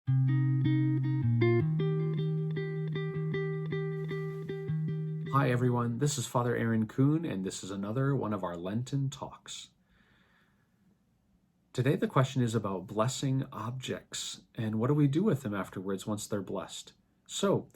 Hi everyone, this is Father Aaron Kuhn, and this is another one of our Lenten talks. Today the question is about blessing objects, and what do we do with them afterwards once they're blessed? So,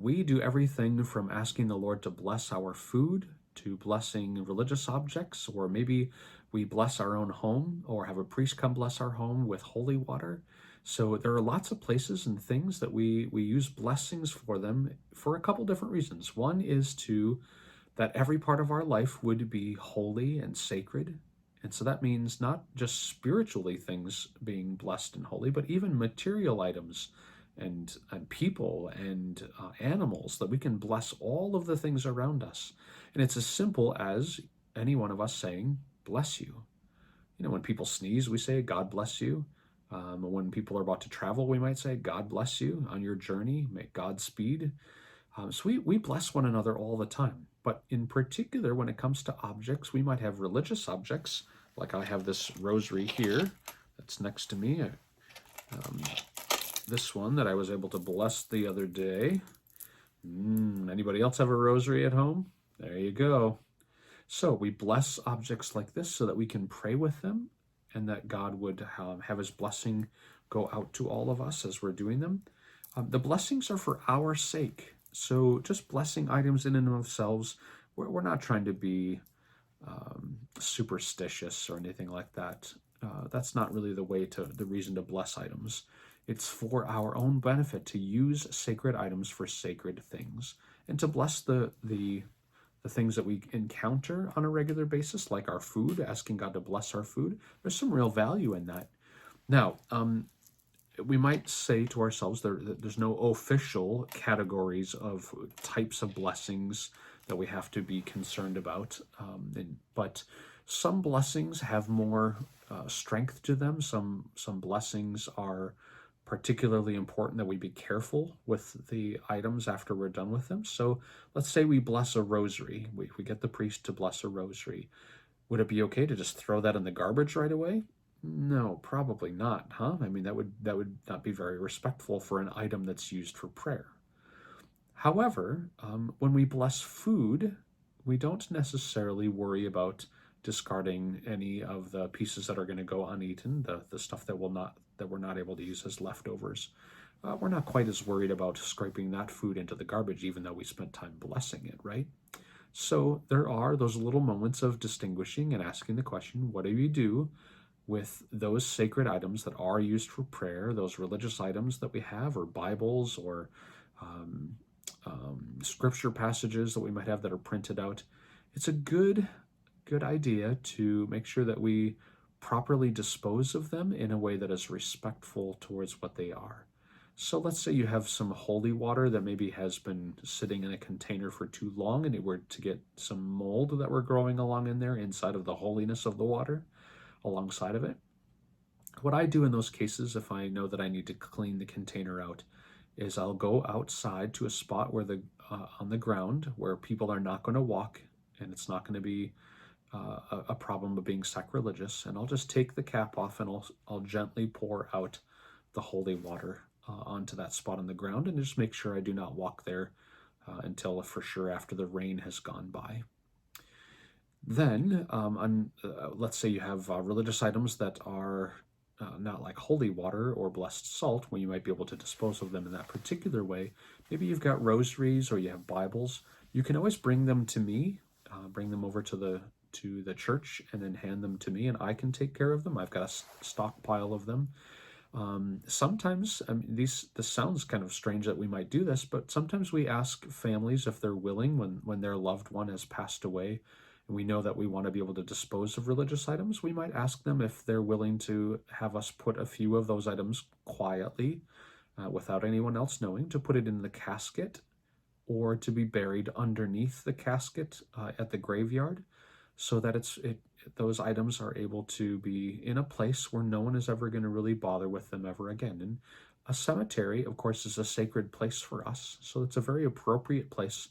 we do everything from asking the Lord to bless our food, to blessing religious objects, or maybe we bless our own home, or have a priest come bless our home with holy water. So there are lots of places and things that we use blessings for them for a couple different reasons. One is that every part of our life would be holy and sacred. And so that means not just spiritually things being blessed and holy, but even material items and people and animals, that we can bless all of the things around us. And it's as simple as any one of us saying, bless you. You know, when people sneeze, we say, God bless you. When people are about to travel, we might say, God bless you on your journey. May God speed. So we bless one another all the time. But in particular, when it comes to objects, we might have religious objects, like I have this rosary here that's next to me. This one that I was able to bless the other day. Anybody else have a rosary at home? There you go. So we bless objects like this so that we can pray with them, and that God would have his blessing go out to all of us as we're doing them. The blessings are for our sake. So just blessing items in and of themselves, we're not trying to be superstitious or anything like that. That's not really the reason to bless items. It's for our own benefit to use sacred items for sacred things, and to bless the things that we encounter on a regular basis, like our food, asking God to bless our food. There's some real value in that. Now, we might say to ourselves there's no official categories of types of blessings that we have to be concerned about, but some blessings have more strength to them. Some blessings are particularly important that we be careful with the items after we're done with them. So let's say we bless a rosary. We get the priest to bless a rosary. Would it be okay to just throw that in the garbage right away? No, probably not, huh? I mean, that would not be very respectful for an item that's used for prayer. However, when we bless food, we don't necessarily worry about discarding any of the pieces that are going to go uneaten, the stuff that we're not able to use as leftovers. We're not quite as worried about scraping that food into the garbage, even though we spent time blessing it, right? So there are those little moments of distinguishing and asking the question, what do you do with those sacred items that are used for prayer, those religious items that we have, or Bibles, or scripture passages that we might have that are printed out? It's a good idea to make sure that we properly dispose of them in a way that is respectful towards what they are. So let's say you have some holy water that maybe has been sitting in a container for too long, and it were to get some mold that were growing along in there inside of the holiness of the water alongside of it. What I do in those cases, if I know that I need to clean the container out, is I'll go outside to a spot where on the ground where people are not going to walk, and it's not going to be a problem of being sacrilegious, and I'll just take the cap off, and I'll gently pour out the holy water onto that spot on the ground, and just make sure I do not walk there until for sure after the rain has gone by. Then, let's say you have religious items that are not like holy water or blessed salt, when you might be able to dispose of them in that particular way. Maybe you've got rosaries or you have Bibles. You can always bring them to me, bring them over to the church, and then hand them to me, and I can take care of them. I've got a stockpile of them. Sometimes, I mean, this sounds kind of strange that we might do this, but sometimes we ask families if they're willing, when their loved one has passed away, and we know that we want to be able to dispose of religious items, we might ask them if they're willing to have us put a few of those items quietly, without anyone else knowing, to put it in the casket, or to be buried underneath the casket at the graveyard, so that those items are able to be in a place where no one is ever going to really bother with them ever again. And a cemetery, of course, is a sacred place for us, so it's a very appropriate place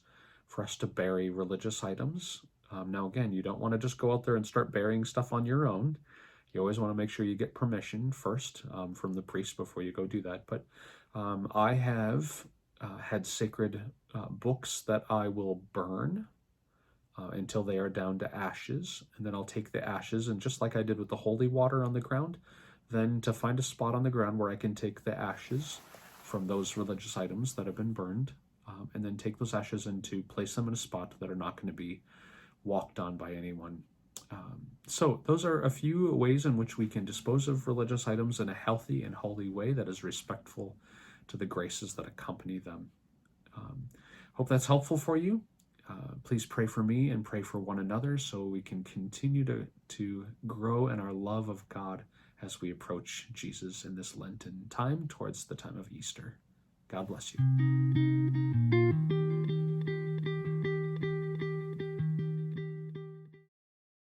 for us to bury religious items. Now, again, you don't want to just go out there and start burying stuff on your own. You always want to make sure you get permission first from the priest before you go do that. But I have had sacred books that I will burn until they are down to ashes. And then I'll take the ashes, and just like I did with the holy water on the ground, then to find a spot on the ground where I can take the ashes from those religious items that have been burned, and then take those ashes and to place them in a spot that are not going to be walked on by anyone. So those are a few ways in which we can dispose of religious items in a healthy and holy way that is respectful to the graces that accompany them. Hope that's helpful for you. Please pray for me and pray for one another so we can continue to grow in our love of God as we approach Jesus in this Lenten time towards the time of Easter. God bless you.